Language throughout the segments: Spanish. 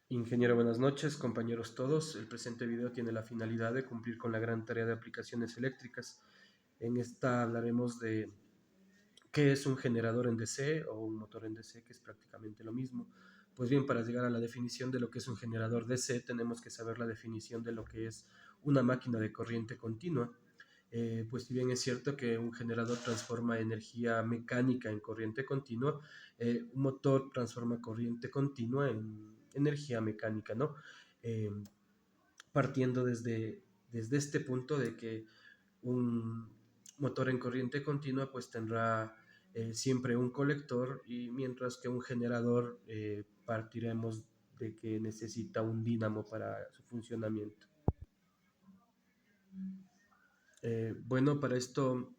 Ingeniero, buenas noches, compañeros todos. El presente video tiene la finalidad de cumplir con la gran tarea de aplicaciones eléctricas. En esta hablaremos de qué es un generador en DC o un motor en DC, que es prácticamente lo mismo. Pues bien, para llegar a la definición de lo que es un generador DC, tenemos que saber la definición de lo que es una máquina de corriente continua. Pues si bien es cierto que un generador transforma energía mecánica en corriente continua, un motor transforma corriente continua en energía mecánica, ¿no? Eh, Partiendo desde este punto de que un motor en corriente continua pues tendrá siempre un colector, y mientras que un generador partiremos de que necesita un dínamo para su funcionamiento. Bueno, para esto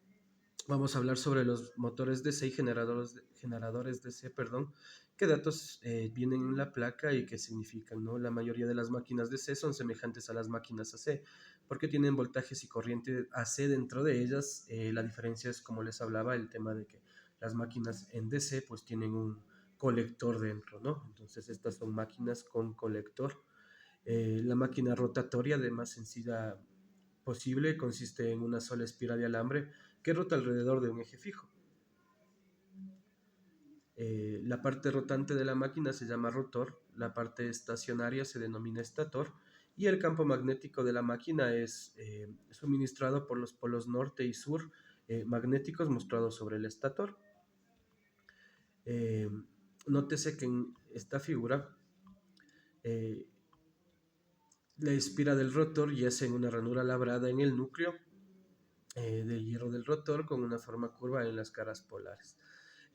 vamos a hablar sobre los motores DC y generadores DC, perdón, qué datos vienen en la placa y qué significan, ¿no? La mayoría de las máquinas DC son semejantes a las máquinas AC, porque tienen voltajes y corriente AC dentro de ellas. La diferencia es, como les hablaba, el tema de que las máquinas en DC pues tienen un colector dentro, ¿no? Entonces estas son máquinas con colector. La máquina rotatoria, de más sencilla posible, consiste en una sola espiral de alambre que rota alrededor de un eje fijo. La parte rotante de la máquina se llama rotor, la parte estacionaria se denomina estator, y el campo magnético de la máquina es suministrado por los polos norte y sur magnéticos mostrados sobre el estator. Eh, Nótese que en esta figura eh, la espira del rotor yace en una ranura labrada en el núcleo de hierro del rotor con una forma curva en las caras polares.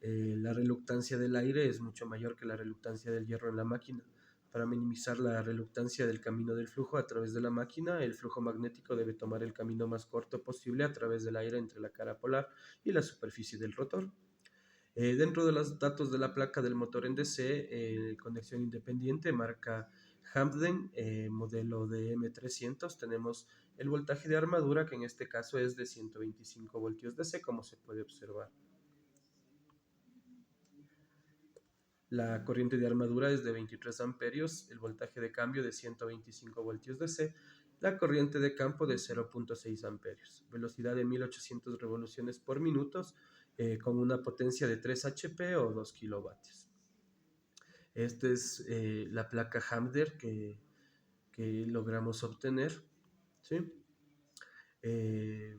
La reluctancia del aire es mucho mayor que la reluctancia del hierro en la máquina. Para minimizar la reluctancia del camino del flujo a través de la máquina, el flujo magnético debe tomar el camino más corto posible a través del aire entre la cara polar y la superficie del rotor. Dentro de los datos de la placa del motor en DC, conexión independiente, marca Hamden, modelo de M300, tenemos el voltaje de armadura, que en este caso es de 125 voltios DC, como se puede observar. La corriente de armadura es de 23 amperios, el voltaje de cambio de 125 voltios DC, la corriente de campo de 0.6 amperios, velocidad de 1800 revoluciones por minuto, con una potencia de 3 HP o 2 kilovatios. Esta es la placa Hamder que logramos obtener, ¿sí? Eh,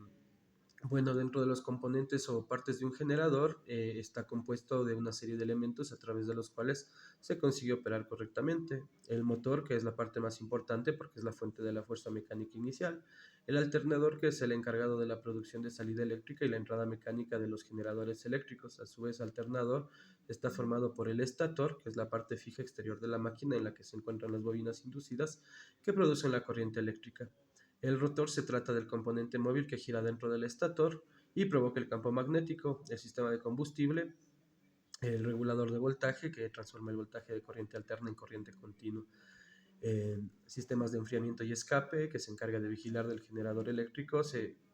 bueno, dentro de los componentes o partes de un generador está compuesto de una serie de elementos a través de los cuales se consigue operar correctamente. El motor, que es la parte más importante porque es la fuente de la fuerza mecánica inicial. El alternador, que es el encargado de la producción de salida eléctrica y la entrada mecánica de los generadores eléctricos. A su vez, alternador está formado por el estator, que es la parte fija exterior de la máquina en la que se encuentran las bobinas inducidas que producen la corriente eléctrica. El rotor se trata del componente móvil que gira dentro del estator y provoca el campo magnético. El sistema de combustible, el regulador de voltaje que transforma el voltaje de corriente alterna en corriente continua. Sistemas de enfriamiento y escape, que se encarga de vigilar del generador eléctrico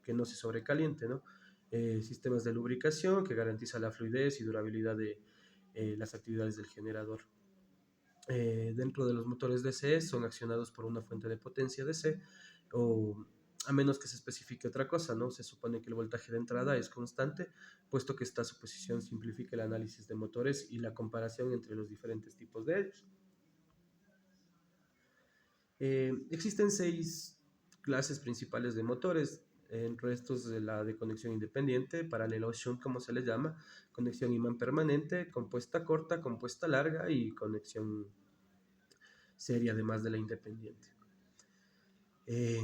que no se sobrecaliente, ¿no? Sistemas de lubricación, que garantiza la fluidez y durabilidad de las actividades del generador. Dentro de los motores DC son accionados por una fuente de potencia DC, o a menos que se especifique otra cosa, ¿no? Se supone que el voltaje de entrada es constante, puesto que esta suposición simplifica el análisis de motores y la comparación entre los diferentes tipos de ellos. Existen 6 clases principales de motores, entre estos de la de conexión independiente, paralelo shunt como se le llama, conexión imán permanente, compuesta corta, compuesta larga y conexión serie, además de la independiente. Eh,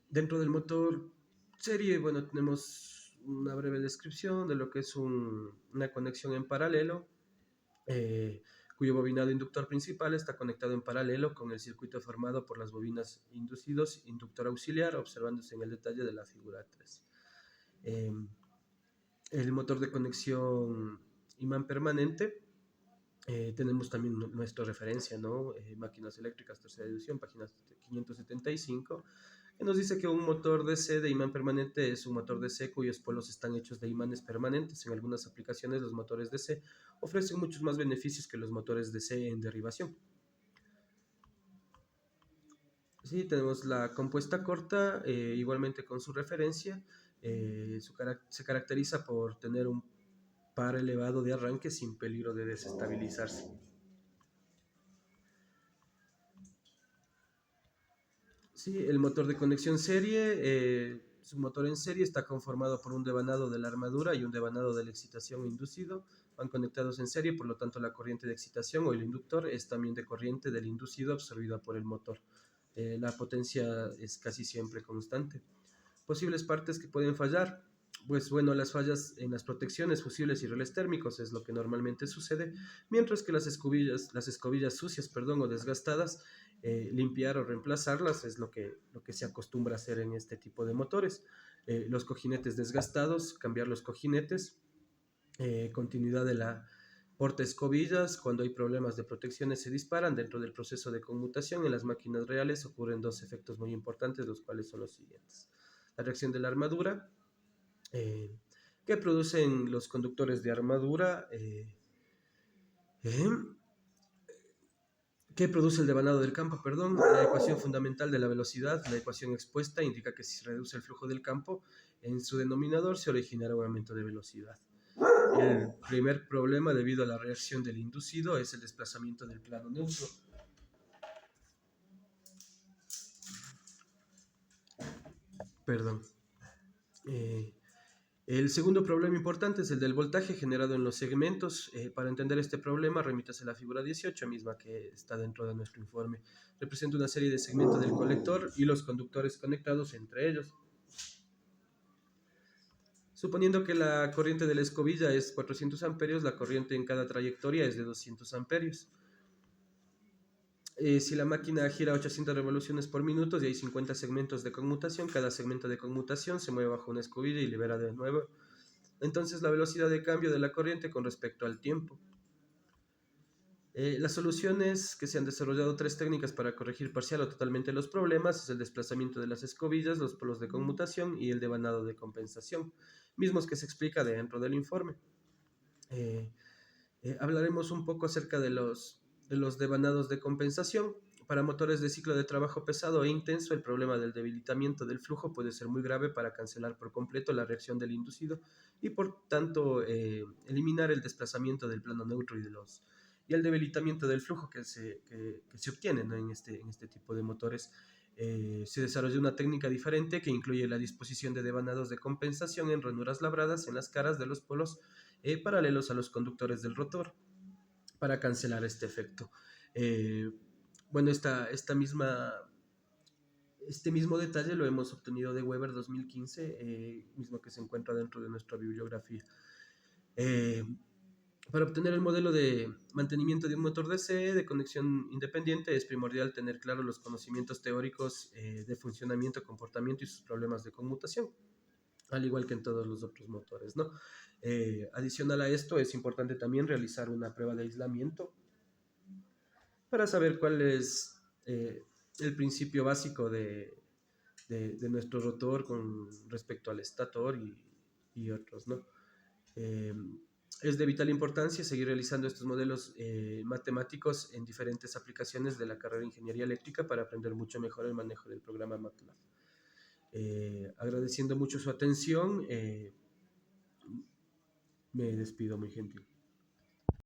Dentro del motor serie, bueno, tenemos una breve descripción de lo que es una conexión en paralelo, cuyo bobinado inductor principal está conectado en paralelo con el circuito formado por las bobinas inducidos, inductor auxiliar, observándose en el detalle de la figura 3. Eh, el motor de conexión imán permanente, tenemos también nuestra referencia, ¿no? Máquinas eléctricas, tercera edición, página 575, que nos dice que un motor DC de imán permanente es un motor DC cuyos polos están hechos de imanes permanentes. En algunas aplicaciones, los motores DC ofrecen muchos más beneficios que los motores DC en derivación. Sí, tenemos la compuesta corta, igualmente con su referencia. Se caracteriza por tener un par elevado de arranque sin peligro de desestabilizarse. Sí, el motor de conexión serie, su motor en serie está conformado por un devanado de la armadura y un devanado de la excitación inducido. Van conectados en serie, por lo tanto la corriente de excitación o el inductor es también de corriente del inducido absorbida por el motor. La potencia es casi siempre constante. Posibles partes que pueden fallar. Pues bueno, las fallas en las protecciones, fusibles y relés térmicos es lo que normalmente sucede, mientras que las escobillas sucias, perdón, o desgastadas, limpiar o reemplazarlas es lo que se acostumbra a hacer en este tipo de motores. Los cojinetes desgastados, cambiar los cojinetes, continuidad de la porta escobillas, cuando hay problemas de protecciones se disparan. Dentro del proceso de conmutación en las máquinas reales ocurren dos efectos muy importantes, los cuales son los siguientes. La reacción de la armadura, eh, que producen los conductores de armadura, eh, que produce el devanado del campo, perdón. La ecuación fundamental de la velocidad, la ecuación expuesta, indica que si se reduce el flujo del campo, en su denominador se originará un aumento de velocidad. El primer problema debido a la reacción del inducido es el desplazamiento del plano neutro. Perdón. Eh, el segundo problema importante es el del voltaje generado en los segmentos. Para entender este problema, remítase a la figura 18, misma que está dentro de nuestro informe. Representa una serie de segmentos del colector y los conductores conectados entre ellos. Suponiendo que la corriente de la escobilla es 400 amperios, la corriente en cada trayectoria es de 200 amperios. Si la máquina gira 800 revoluciones por minuto y hay 50 segmentos de conmutación, cada segmento de conmutación se mueve bajo una escobilla y libera de nuevo. Entonces la velocidad de cambio de la corriente con respecto al tiempo. Las soluciones que se han desarrollado tres técnicas para corregir parcial o totalmente los problemas es el desplazamiento de las escobillas, los polos de conmutación y el devanado de compensación, mismos que se explica dentro del informe. Hablaremos un poco acerca de los devanados de compensación. Para motores de ciclo de trabajo pesado e intenso, el problema del debilitamiento del flujo puede ser muy grave para cancelar por completo la reacción del inducido y por tanto eliminar el desplazamiento del plano neutro y el debilitamiento del flujo que se obtiene, ¿no? en este tipo de motores. Se desarrolló una técnica diferente que incluye la disposición de devanados de compensación en ranuras labradas en las caras de los polos paralelos a los conductores del rotor para cancelar este efecto. Eh, bueno, este mismo detalle lo hemos obtenido de Weber 2015, mismo que se encuentra dentro de nuestra bibliografía. Eh, para obtener el modelo de mantenimiento de un motor DC de conexión independiente es primordial tener claros los conocimientos teóricos de funcionamiento, comportamiento y sus problemas de conmutación, al igual que en todos los otros motores, ¿no? Adicional a esto, es importante también realizar una prueba de aislamiento para saber cuál es el principio básico de nuestro rotor con respecto al estator y otros, ¿no? Eh, es de vital importancia seguir realizando estos modelos matemáticos en diferentes aplicaciones de la carrera de Ingeniería Eléctrica para aprender mucho mejor el manejo del programa MATLAB. Agradeciendo mucho su atención, me despido muy gentil.